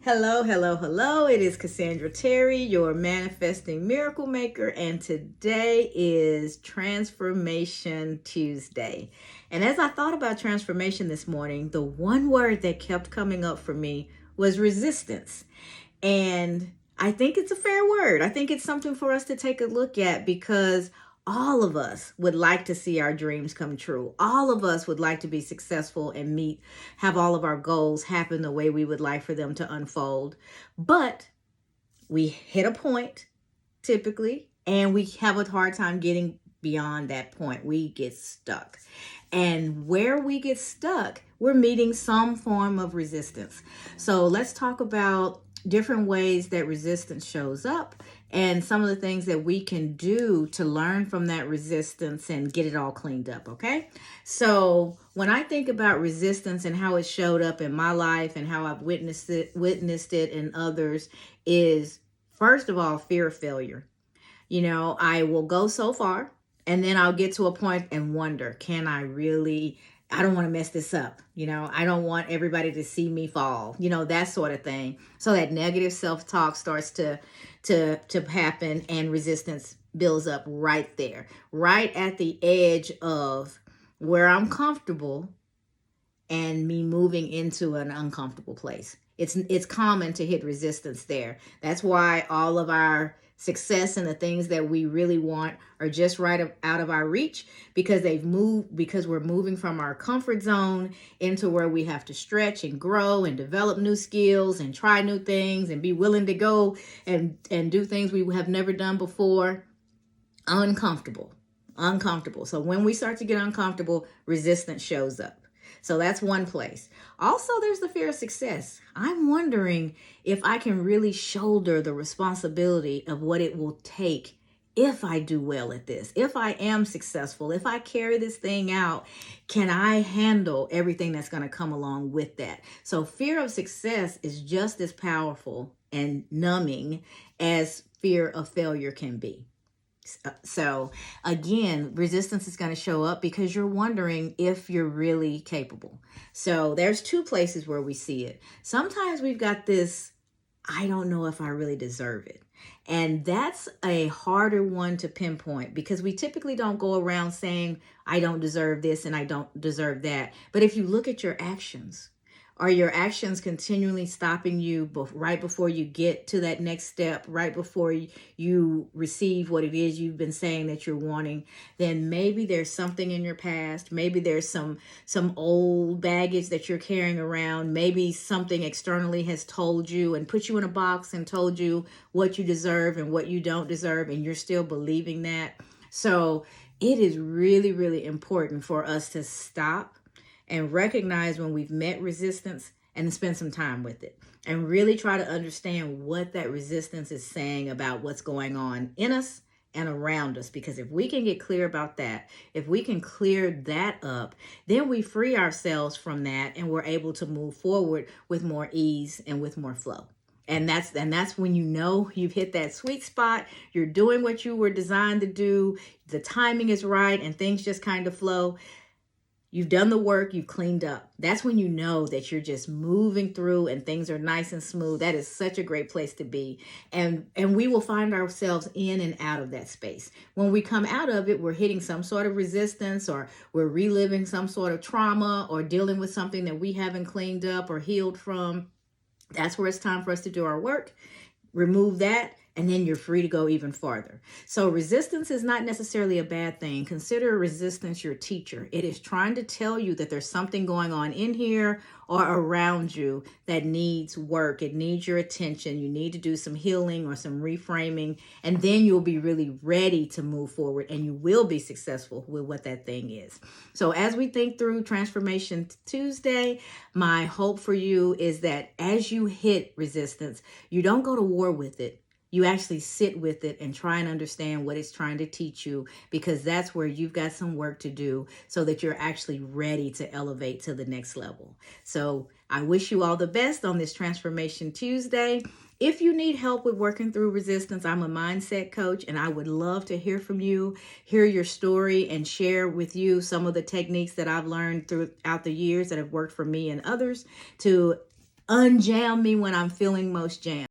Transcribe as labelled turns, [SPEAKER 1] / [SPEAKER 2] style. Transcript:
[SPEAKER 1] Hello, hello, hello. It is Cassandra Terry, your manifesting miracle maker, and today is Transformation Tuesday. And as I thought about transformation this morning, the one word that kept coming up for me was resistance. And I think it's a fair word. I think it's something for us to take a look at because all of us would like to see our dreams come true. All of us would like to be successful and have all of our goals happen the way we would like for them to unfold. But we hit a point typically, and we have a hard time getting beyond that point. We get stuck. And where we get stuck, we're meeting some form of resistance. So let's talk about different ways that resistance shows up and some of the things that we can do to learn from that resistance and get it all cleaned up, okay? So when I think about resistance and how it showed up in my life and how I've witnessed it in others is, first of all, fear of failure. I will go so far and then I'll get to a point and wonder, can I really? I don't want to mess this up. I don't want everybody to see me fall, that sort of thing. So that negative self-talk starts to happen, and resistance builds up right there, right at the edge of where I'm comfortable and me moving into an uncomfortable place. It's common to hit resistance there. That's why all of our success and the things that we really want are just right out of our reach, because we're moving from our comfort zone into where we have to stretch and grow and develop new skills and try new things and be willing to go and do things we have never done before. Uncomfortable. So when we start to get uncomfortable, resistance shows up. So that's one place. Also, there's the fear of success. I'm wondering if I can really shoulder the responsibility of what it will take if I do well at this, if I am successful, if I carry this thing out, can I handle everything that's going to come along with that? So fear of success is just as powerful and numbing as fear of failure can be. So again, resistance is going to show up because you're wondering if you're really capable. So there's two places where we see it. Sometimes we've got this, I don't know if I really deserve it. And that's a harder one to pinpoint because we typically don't go around saying, I don't deserve this and I don't deserve that. But if you look at your actions, are your actions continually stopping you right before you get to that next step, right before you receive what it is you've been saying that you're wanting? Then maybe there's something in your past. Maybe there's some old baggage that you're carrying around. Maybe something externally has told you and put you in a box and told you what you deserve and what you don't deserve, and you're still believing that. So it is really, really important for us to stop and recognize when we've met resistance and spend some time with it and really try to understand what that resistance is saying about what's going on in us and around us. Because if we can get clear about that, if we can clear that up, then we free ourselves from that and we're able to move forward with more ease and with more flow. And that's when you've hit that sweet spot. You're doing what you were designed to do. The timing is right and things just kind of flow. You've done the work, you've cleaned up. That's when you know that you're just moving through and things are nice and smooth. That is such a great place to be. And we will find ourselves in and out of that space. When we come out of it, we're hitting some sort of resistance, or we're reliving some sort of trauma, or dealing with something that we haven't cleaned up or healed from. That's where it's time for us to do our work. Remove that, and then you're free to go even farther. So resistance is not necessarily a bad thing. Consider resistance your teacher. It is trying to tell you that there's something going on in here or around you that needs work. It needs your attention. You need to do some healing or some reframing, and then you'll be really ready to move forward, and you will be successful with what that thing is. So as we think through Transformation Tuesday, my hope for you is that as you hit resistance, you don't go to war with it. You actually sit with it and try and understand what it's trying to teach you, because that's where you've got some work to do so that you're actually ready to elevate to the next level. So I wish you all the best on this Transformation Tuesday. If you need help with working through resistance, I'm a mindset coach, and I would love to hear from you, hear your story, and share with you some of the techniques that I've learned throughout the years that have worked for me and others to unjam me when I'm feeling most jammed.